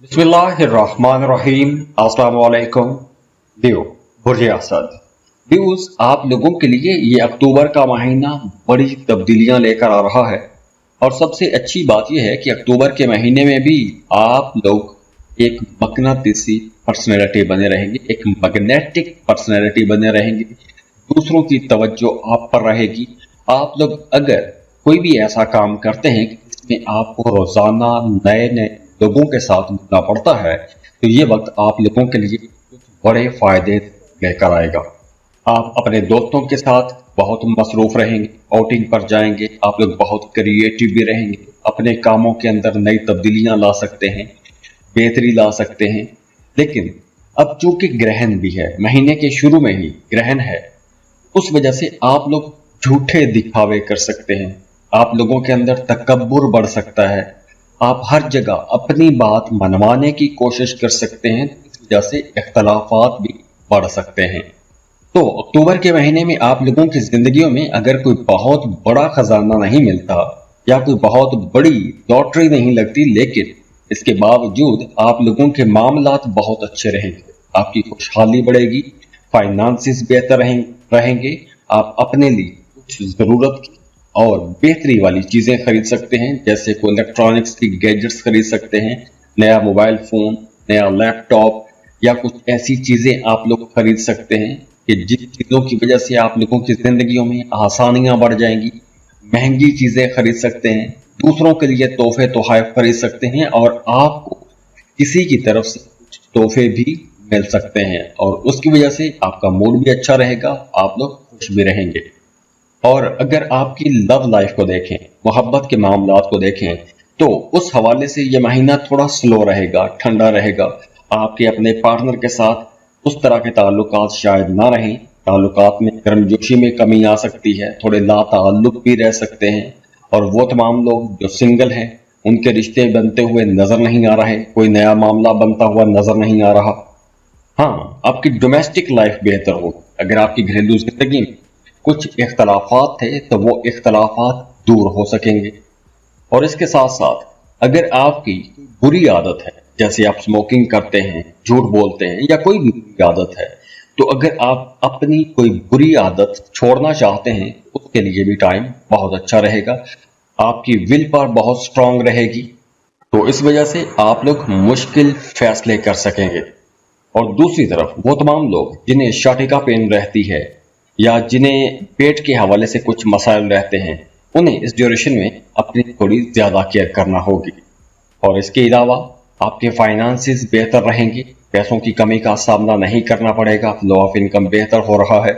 बिस्मिल्लाहिर्रहमानिर्रहीम। अस्सलाम वालेकुम। दियो बुर्ज असद व्यूज, आप लोगों के लिए ये अक्टूबर का महीना बड़ी तब्दीलियां लेकर आ रहा है। और सबसे अच्छी बात यह है कि अक्टूबर के महीने में भी आप लोग एक मकनातीसी पर्सनैलिटी बने रहेंगे, एक मैग्नेटिक पर्सनैलिटी बने रहेंगे। दूसरों की तवज्जो आप पर रहेगी। आप लोग अगर कोई भी ऐसा काम करते हैं कि जिसमें आपको रोजाना नए नए लोगों के साथ मिलना पड़ता है, तो ये वक्त आप लोगों के लिए कुछ बड़े फायदे लेकर आएगा। आप अपने दोस्तों के साथ बहुत मसरूफ रहेंगे, आउटिंग पर जाएंगे, आप लोग बहुत क्रिएटिव भी रहेंगे, अपने कामों के अंदर नई तब्दीलियां ला सकते हैं, बेहतरी ला सकते हैं। लेकिन अब चूंकि ग्रहण भी है, महीने के शुरू में ही ग्रहण है, उस वजह से आप लोग झूठे दिखावे कर सकते हैं। आप लोगों के अंदर तकब्बुर बढ़ सकता है। आप हर जगह अपनी बात मनवाने की कोशिश कर सकते हैं, इस वजह से इख्तलाफात भी बढ़ सकते हैं। तो अक्टूबर के महीने में आप लोगों की जिंदगियों में अगर कोई बहुत बड़ा खजाना नहीं मिलता या कोई बहुत बड़ी लॉटरी नहीं लगती, लेकिन इसके बावजूद आप लोगों के मामलात बहुत अच्छे रहेंगे, आपकी खुशहाली बढ़ेगी, फाइनेंसिस बेहतर रहेंगे। आप अपने लिए कुछ जरूरत की और बेहतरी वाली चीजें खरीद सकते हैं, जैसे कोई इलेक्ट्रॉनिक्स की गैजेट्स खरीद सकते हैं, नया मोबाइल फोन, नया लैपटॉप या कुछ ऐसी चीजें आप लोग खरीद सकते हैं कि जिन चीजों की वजह से आप लोगों की जिंदगियों में आसानियां बढ़ जाएंगी। महंगी चीजें खरीद सकते हैं, दूसरों के लिए तोहफे तोहफे खरीद सकते हैं और आपको किसी की तरफ से कुछ तोहफे भी मिल सकते हैं और उसकी वजह से आपका मूड भी अच्छा रहेगा, आप लोग खुश भी रहेंगे। और अगर आपकी लव लाइफ को देखें, मोहब्बत के मामलात को देखें, तो उस हवाले से ये महीना थोड़ा स्लो रहेगा, ठंडा रहेगा। आपके अपने पार्टनर के साथ उस तरह के ताल्लुकात शायद ना रहें, ताल्लुकात में गर्मजोशी में कमी आ सकती है, थोड़े लाताल्लुक भी रह सकते हैं। और वो तमाम लोग जो सिंगल हैं, उनके रिश्ते बनते हुए नजर नहीं आ रहे, कोई नया मामला बनता हुआ नजर नहीं आ रहा। हाँ, आपकी डोमेस्टिक लाइफ बेहतर हो। अगर आपकी घरेलू जिंदगी में कुछ इख्तलाफात थे तो वो इख्तलाफात दूर हो सकेंगे। और इसके साथ साथ अगर आपकी बुरी आदत है, जैसे आप स्मोकिंग करते हैं, झूठ बोलते हैं या कोई भी बुरी आदत है, तो अगर आप अपनी कोई बुरी आदत छोड़ना चाहते हैं, उसके लिए भी टाइम बहुत अच्छा रहेगा। आपकी विल पावर बहुत स्ट्रांग रहेगी, तो इस वजह से आप लोग मुश्किल फैसले कर सकेंगे। और दूसरी तरफ वो तमाम लोग जिन्हें शाटिका पेन रहती है या जिन्हें पेट के हवाले से कुछ मसाइल रहते हैं, उन्हें इस ड्यूरेशन में अपनी थोड़ी ज्यादा केयर करना होगी। और इसके अलावा आपके फाइनेंसेस बेहतर रहेंगे, पैसों की कमी का सामना नहीं करना पड़ेगा, फ्लो ऑफ इनकम बेहतर हो रहा है।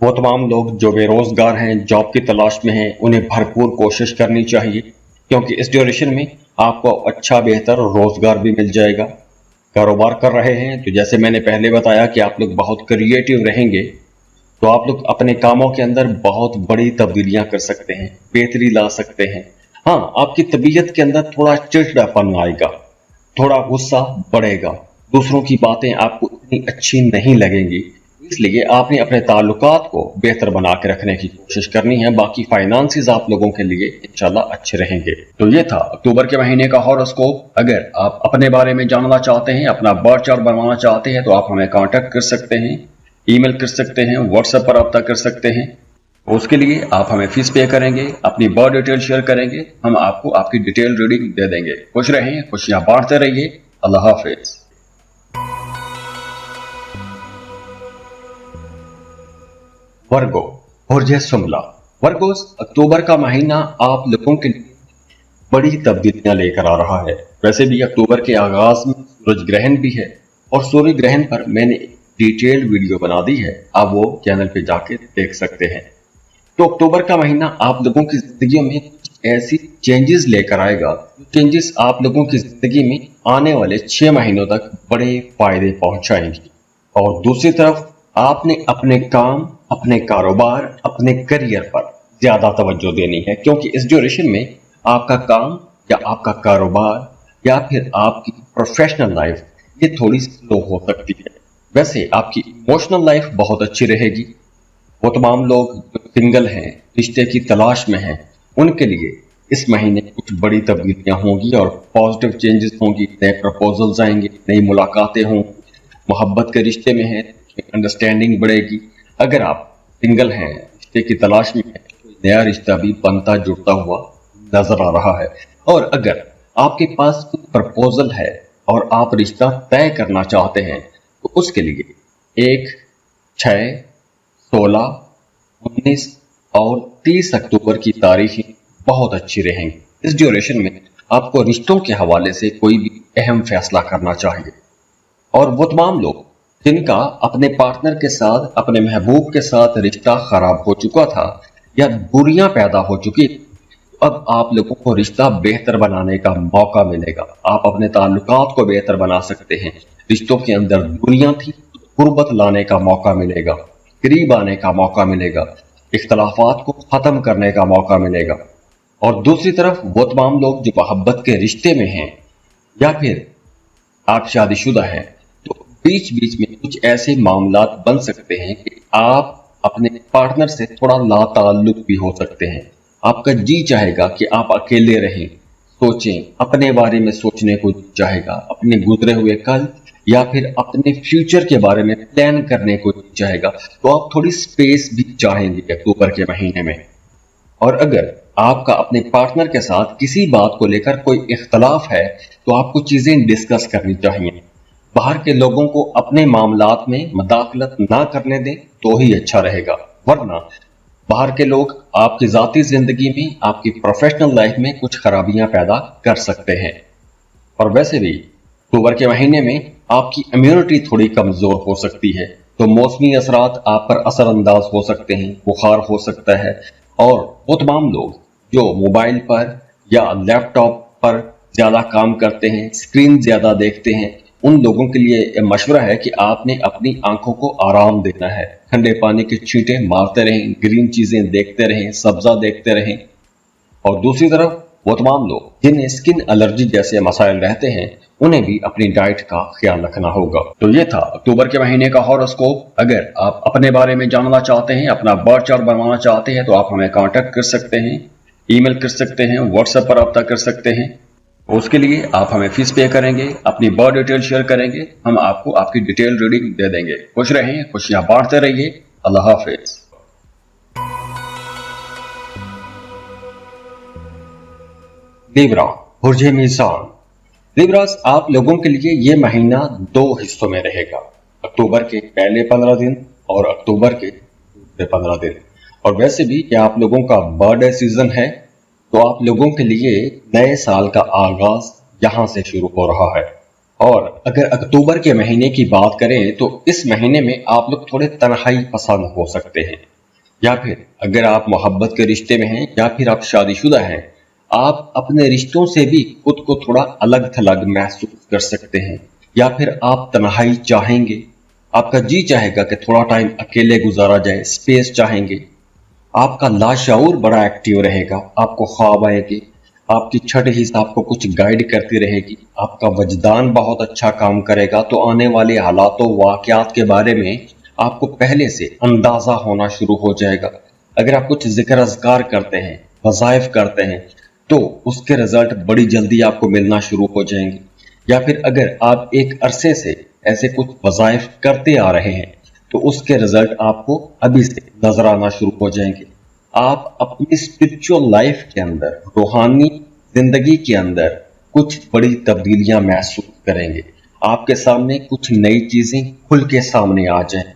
वो तमाम लोग जो बेरोजगार हैं, जॉब की तलाश में हैं, उन्हें भरपूर कोशिश करनी चाहिए, क्योंकि इस ड्यूरेशन में आपको अच्छा बेहतर रोजगार भी मिल जाएगा। कारोबार कर रहे हैं तो जैसे मैंने पहले बताया कि आप लोग बहुत क्रिएटिव रहेंगे, तो आप लोग अपने कामों के अंदर बहुत बड़ी तब्दीलियां कर सकते हैं, बेहतरी ला सकते हैं। हाँ, आपकी तबीयत के अंदर थोड़ा चिड़चिड़ापन आएगा, थोड़ा गुस्सा बढ़ेगा, दूसरों की बातें आपको इतनी अच्छी नहीं लगेंगी, इसलिए आपने अपने ताल्लुकात को बेहतर बना के रखने की कोशिश करनी है। बाकी फाइनेंसेस आप लोगों के लिए इंशाल्लाह अच्छे रहेंगे। तो ये था अक्टूबर के महीने का हॉरोस्कोप। अगर आप अपने बारे में जानना चाहते हैं, अपना बर्थ चार्ट बनवाना चाहते हैं, तो आप हमें कांटेक्ट कर सकते हैं, ईमेल कर सकते हैं, व्हाट्सएप पर रब्ता कर सकते हैं। उसके लिए आप हमें फीस पे करेंगे, अपनी बर्थ डिटेल शेयर करेंगे, हम आपको आपकी डिटेल रीडिंग दे देंगे। खुश रहें, खुशियां बांटते रहिए। अल्लाह हाफिज। वर्गो, बुर्ज शुमला। वर्गोस, अक्टूबर का महीना आप लोगों के लिए बड़ी तब्दीलियां लेकर आ रहा है। वैसे भी अक्टूबर के आगाज में सूरज ग्रहण भी है और सूर्य ग्रहण पर मैंने एक डिटेल्ड वीडियो बना दी है, आप वो चैनल पे जाके देख सकते हैं। तो अक्टूबर का महीना आप लोगों की जिंदगी में ऐसी चेंजेस लेकर आएगा, चेंजेस आप लोगों की जिंदगी में आने वाले 6 महीनों तक बड़े फायदे पहुंचाएंगी। और दूसरी तरफ आपने अपने काम, अपने कारोबार, अपने करियर पर ज्यादा तवज्जो देनी है, क्योंकि इस ड्यूरेशन में आपका काम या आपका कारोबार या फिर आपकी प्रोफेशनल लाइफ ये थोड़ी स्लो हो सकती है। वैसे आपकी इमोशनल लाइफ बहुत अच्छी रहेगी। वो तमाम लोग जो सिंगल हैं, रिश्ते की तलाश में हैं, उनके लिए इस महीने कुछ बड़ी तब्दीलियां होंगी और पॉजिटिव चेंजेस होंगी, नए प्रपोजल्स आएंगे, नई मुलाकातें होंगी। मोहब्बत के रिश्ते में हैं, अंडरस्टैंडिंग बढ़ेगी। अगर आप सिंगल हैं, रिश्ते की तलाश में हैं, तो नया रिश्ता भी बनता जुड़ता हुआ नजर आ रहा है। और अगर आपके पास कोई प्रपोजल है और आप रिश्ता तय करना चाहते हैं, तो उसके लिए 1, 6, 16, 19 और 30 अक्टूबर की तारीखें बहुत अच्छी रहेंगी। इस ड्यूरेशन में आपको रिश्तों के हवाले से कोई भी अहम फैसला करना चाहिए। और वो तमाम लोग जिनका अपने पार्टनर के साथ, अपने महबूब के साथ रिश्ता खराब हो चुका था या दूरियां पैदा हो चुकी, अब आप लोगों को रिश्ता बेहतर बनाने का मौका मिलेगा। आप अपने ताल्लुकात को बेहतर बना सकते हैं। रिश्तों के अंदर दूरियां थी, गुर्बत लाने का मौका मिलेगा, करीब आने का मौका मिलेगा, इख्तलाफात को खत्म करने का मौका मिलेगा। और दूसरी तरफ वो तमाम लोग जो मोहब्बत के रिश्ते में हैं या फिर आप शादीशुदा हैं, तो बीच बीच में कुछ ऐसे मामलात बन सकते हैं कि आप अपने पार्टनर से थोड़ा लाताल्लुक भी हो सकते हैं। आपका जी चाहेगा कि आप अकेले रहें, सोचें, अपने बारे में सोचने को चाहेगा, अपने गुजरे हुए कल या फिर अपने फ्यूचर के बारे में प्लान करने को चाहेगा। तो आप थोड़ी स्पेस भी चाहेंगे अक्टूबर के महीने में। और अगर आपका अपने पार्टनर के साथ किसी बात को लेकर कोई इख्तलाफ है, तो आपको चीजें डिस्कस करनी चाहिए। बाहर के लोगों को अपने मामलात में मदाखलत ना करने दें तो ही अच्छा रहेगा, वरना बाहर के लोग आपकी जाती जिंदगी में, आपकी प्रोफेशनल लाइफ में कुछ खराबियां पैदा कर सकते हैं। और वैसे भी अक्टूबर के महीने में आपकी इम्यूनिटी थोड़ी कमजोर हो सकती है, तो मौसमी असरात आप पर असरअंदाज हो सकते हैं, बुखार हो सकता है। और वो तमाम लोग जो मोबाइल पर या लैपटॉप पर ज्यादा काम करते हैं, स्क्रीन ज्यादा देखते हैं, उन लोगों के लिए मशवरा है कि आपने अपनी आंखों को आराम देना है। ठंडे पानी के छींटे मारते रहें, ग्रीन चीजें देखते रहें, सब्जा देखते रहें। और दूसरी तरफ वो तमाम लोग जिन्हें स्किन एलर्जी जैसे मसाइल रहते हैं, उन्हें भी अपनी डाइट का ख्याल रखना होगा। तो ये था अक्टूबर के महीने का हॉरोस्कोप। अगर आप अपने बारे में जानना चाहते हैं, अपना बर्थ चार्ट बनवाना चाहते हैं, तो आप हमें कांटेक्ट कर सकते हैं, ईमेल कर सकते हैं, व्हाट्सएप पर रब्ता कर सकते हैं। उसके लिए आप हमें फीस पे करेंगे, अपनी बर्थ डिटेल शेयर करेंगे, हम आपको आपकी डिटेल रीडिंग दे देंगे। खुश रहें, खुशियां बांटते रहिए। अल्लाह हाफिज। लिब्रा, बुर्जे मीज़ान। लिब्रास, आप लोगों के लिए ये महीना 2 हिस्सों में रहेगा, अक्टूबर के पहले 15 दिन और अक्टूबर के दूसरे 15 दिन। और वैसे भी ये आप लोगों का बर्थडे सीजन है, तो आप लोगों के लिए नए साल का आगाज यहां से शुरू हो रहा है। और अगर अक्टूबर के महीने की बात करें, तो इस महीने में आप लोग थोड़े तन्हाई पसंद हो सकते हैं, या फिर अगर आप मोहब्बत के रिश्ते में हैं या फिर आप शादीशुदा हैं, आप अपने रिश्तों से भी खुद को थोड़ा अलग थलग महसूस कर सकते हैं, या फिर आप तन्हाई चाहेंगे। आपका जी चाहेगा कि थोड़ा टाइम अकेले गुजारा जाए, स्पेस चाहेंगे। आपका लाशऊर बड़ा एक्टिव रहेगा, आपको ख्वाब आएंगे, आपकी छठ हिस्स आपको कुछ गाइड करती रहेगी, आपका वजदान बहुत अच्छा काम करेगा। तो आने वाले हालातों वाकयात के बारे में आपको पहले से अंदाजा होना शुरू हो जाएगा। अगर आप कुछ जिक्र अज़कार करते हैं, वज़ाइफ करते हैं, तो उसके रिजल्ट बड़ी जल्दी आपको मिलना शुरू हो जाएंगे। या फिर अगर आप एक अरसे से ऐसे कुछ वज़ाइफ करते आ रहे हैं, तो उसके रिजल्ट आपको अभी से नजर आना शुरू हो जाएंगे। आप अपनी स्पिरिचुअल लाइफ के अंदर, रूहानी जिंदगी के अंदर कुछ बड़ी तब्दीलियां महसूस करेंगे। आपके सामने कुछ नई चीजें खुल के सामने आ जाएं,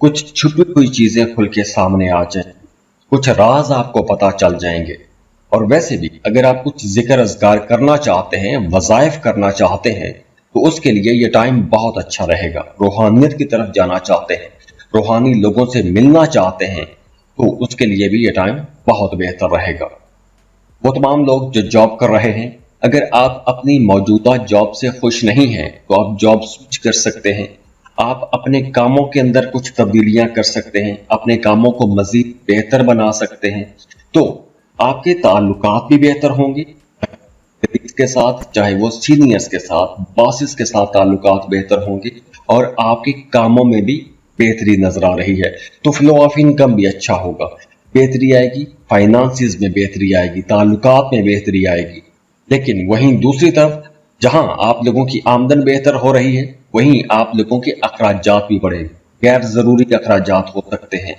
कुछ छुपी हुई चीजें खुल के सामने आ जाएं, कुछ राज आपको पता चल जाएंगे। और वैसे भी अगर आप कुछ जिक्र अज़कार करना चाहते हैं, वज़ाइफ करना चाहते हैं, तो उसके लिए ये टाइम बहुत अच्छा रहेगा। रूहानियत की तरफ जाना चाहते हैं, रूहानी लोगों से मिलना चाहते हैं, तो उसके लिए भी ये टाइम बहुत बेहतर रहेगा। वो तमाम लोग जो जॉब कर रहे हैं, अगर आप अपनी मौजूदा जॉब से खुश नहीं हैं, तो आप जॉब स्विच कर सकते हैं। आप अपने कामों के अंदर कुछ तब्दीलियां कर सकते हैं, अपने कामों को मजीद बेहतर बना सकते हैं। तो आपके ताल्लुकात भी बेहतर होंगे के साथ, चाहे वो सीनियर्स के साथ, बॉसेस के साथ ताल्लुकात बेहतर होंगे, और आपके कामों में भी बेहतरी नजर आ रही है। तो फ्लो ऑफ इनकम भी अच्छा होगा। बेहतरी आएगी, फाइनेंसिस में बेहतरी आएगी, ताल्लुकात में बेहतरी आएगी। लेकिन वहीं दूसरी तरफ जहां आप लोगों की आमदन बेहतर हो रही है, वहीं आप लोगों के अखराजात भी बढ़ेंगे। गैर जरूरी अखराजात हो सकते हैं।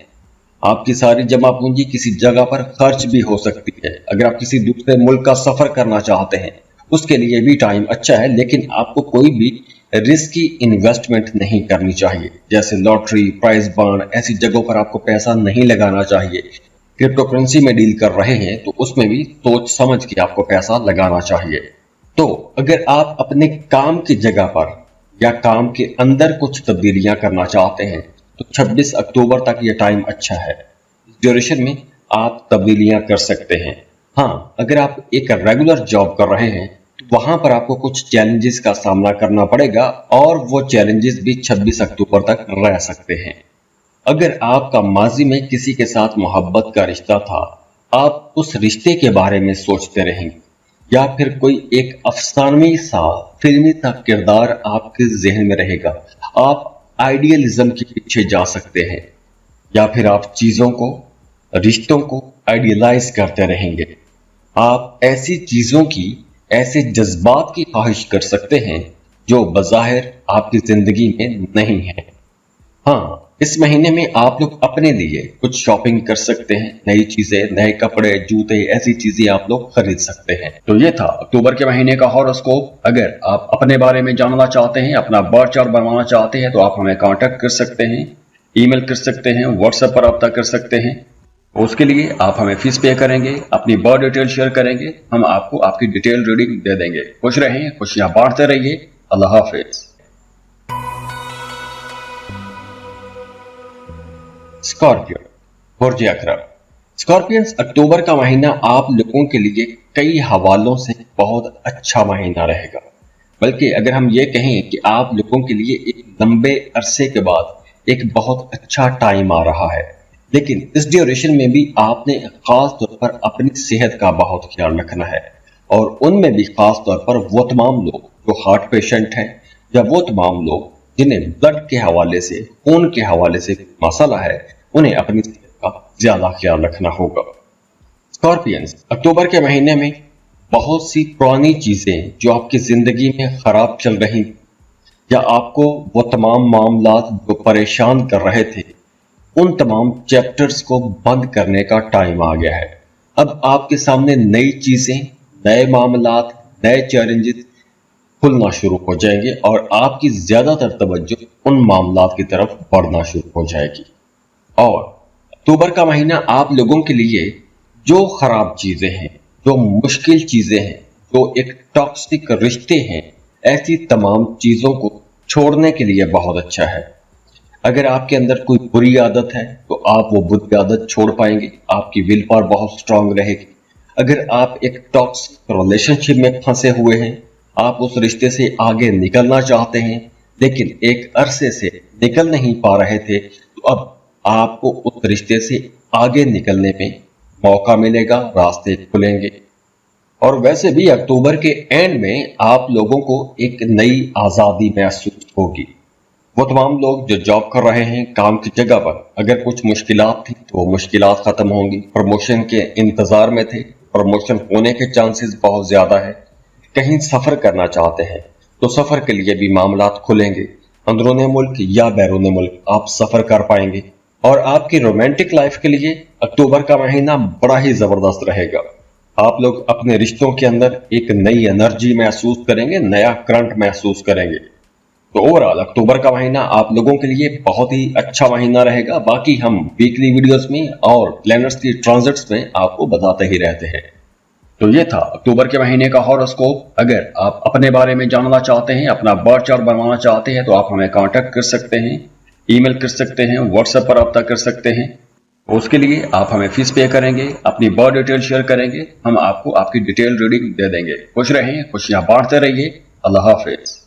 आपकी सारी जमा पूंजी किसी जगह पर खर्च भी हो सकती है। अगर आप किसी दूसरे मुल्क का सफर करना चाहते हैं, उसके लिए भी टाइम अच्छा है, लेकिन आपको कोई भी रिस्की इन्वेस्टमेंट नहीं करनी चाहिए। जैसे लॉटरी, प्राइज बॉन्ड, ऐसी जगहों पर आपको पैसा नहीं लगाना चाहिए। क्रिप्टो करेंसी में डील कर रहे हैं तो उसमें भी सोच समझ के आपको पैसा लगाना चाहिए। तो अगर आप अपने काम की जगह पर या काम के अंदर कुछ तब्दीलियां करना चाहते हैं तो 26 अक्टूबर तक ये टाइम अच्छा है। इस ड्यूरेशन में आप तब्दीलियां कर सकते हैं। हाँ, अगर आप एक रेगुलर जॉब कर रहे हैं तो वहां पर आपको कुछ चैलेंजेस का सामना करना पड़ेगा और वो चैलेंजेस भी 26 अक्टूबर तक रह सकते हैं। अगर आपका माजी में किसी के साथ मोहब्बत का रिश्ता था, आप उस रिश्ते के बारे में सोचते रहेंगे, या फिर कोई एक अफसानवी सा फिल्मी सा किरदार आपके जहन में रहेगा। आप आइडियलिज्म के पीछे जा सकते हैं, या फिर आप चीजों को, रिश्तों को आइडियलाइज करते रहेंगे। आप ऐसी चीजों की, ऐसे जज्बात की ख्वाहिश कर सकते हैं जो बज़ाहिर आपकी जिंदगी में नहीं है। हाँ, इस महीने में आप लोग अपने लिए कुछ शॉपिंग कर सकते हैं। नई चीजें, नए कपड़े, जूते, ऐसी चीजें आप लोग खरीद सकते हैं। तो ये था अक्टूबर के महीने का हॉरोस्कोप। अगर आप अपने बारे में जानना चाहते हैं, अपना बर्थ चार्ट बनवाना चाहते हैं, तो आप हमें कांटेक्ट कर सकते हैं, ईमेल कर सकते हैं, व्हाट्सएप पर रब्ता कर सकते हैं। उसके लिए आप हमें फीस पे करेंगे, अपनी बर्थ डिटेल शेयर करेंगे, हम आपको आपकी डिटेल रीडिंग दे देंगे। खुश रहें, खुशियां बांटते रहिए। अल्लाह हाफिज। स्कॉर्पियो, बुर्ज अकरब। स्कॉर्पियंस, अक्टूबर का महीना आप लोगों के लिए कई हवालों से बहुत अच्छा महीना रहेगा। बल्कि अगर हम ये कहें कि आप लोगों के लिए एक लंबे अरसे के बाद एक बहुत अच्छा टाइम आ रहा है। लेकिन इस ड्यूरेशन में भी आपने खास तौर पर अपनी सेहत का बहुत ख्याल रखना है, और उनमें भी खास तौर पर वो तमाम लोग जो हार्ट पेशेंट हैं, या वो तमाम लोग जिन्हें ब्लड के हवाले से, खून के हवाले से मसला है, उन्हें अपनी सेहत का ज्यादा ख्याल रखना होगा। स्कॉर्पियंस, अक्टूबर के महीने में बहुत सी पुरानी चीजें जो आपकी जिंदगी में खराब चल रही, या आपको वो तमाम मामलात जो परेशान कर रहे थे, उन तमाम चैप्टर्स को बंद करने का टाइम आ गया है। अब आपके सामने नई चीजें, नए मामलात, नए चैलेंजेस खुलना शुरू हो जाएंगे और आपकी ज्यादातर तवज्जो उन मामलात की तरफ बढ़ना शुरू हो जाएगी। और अक्टूबर का महीना आप लोगों के लिए जो खराब चीजें हैं, जो मुश्किल चीजें हैं, जो एक टॉक्सिक रिश्ते हैं, ऐसी तमाम चीजों को छोड़ने के लिए बहुत अच्छा है। अगर आपके अंदर कोई बुरी आदत है तो आप वो बुरी आदत छोड़ पाएंगे, आपकी विल पावर बहुत स्ट्रांग रहेगी। अगर आप एक टॉक्सिक रिलेशनशिप में फंसे हुए हैं, आप उस रिश्ते से आगे निकलना चाहते हैं लेकिन एक अरसे से निकल नहीं पा रहे थे, तो अब आपको उस रिश्ते से आगे निकलने में मौका मिलेगा, रास्ते खुलेंगे। और वैसे भी अक्टूबर के एंड में आप लोगों को एक नई आजादी महसूस होगी। वो तमाम लोग जो जॉब कर रहे हैं काम की जगह पर, अगर कुछ मुश्किलात थी तो वो मुश्किलात खत्म होंगी। प्रमोशन के इंतजार में थे, प्रमोशन होने के चांसेस बहुत ज्यादा है। कहीं सफर करना चाहते हैं तो सफर के लिए भी मामलात खुलेंगे। अंदरूनी मुल्क या बैरूनी मुल्क आप सफर कर पाएंगे। और आपकी रोमांटिक लाइफ के लिए अक्टूबर का महीना बड़ा ही जबरदस्त रहेगा। आप लोग अपने रिश्तों के अंदर एक नई एनर्जी महसूस करेंगे, नया करंट महसूस करेंगे। तो ओवरऑल अक्टूबर का महीना आप लोगों के लिए बहुत ही अच्छा महीना रहेगा। बाकी हम वीकली वीडियोस में और प्लैनेट्स की ट्रांजिट्स में आपको बताते ही रहते हैं। तो ये था अक्टूबर के महीने का हॉरोस्कोप। अगर आप अपने बारे में जानना चाहते हैं, अपना बर्थ चार्ट बनवाना चाहते हैं, तो आप हमें कांटेक्ट कर सकते हैं, ईमेल कर सकते हैं, व्हाट्सएप पर रब्ता कर सकते हैं। उसके लिए आप हमें फीस पे करेंगे, अपनी बर्थ डिटेल शेयर करेंगे, हम आपको आपकी डिटेल रीडिंग दे देंगे। खुश रहें, खुशियां बांटते रहिए। अल्लाह हाफिज।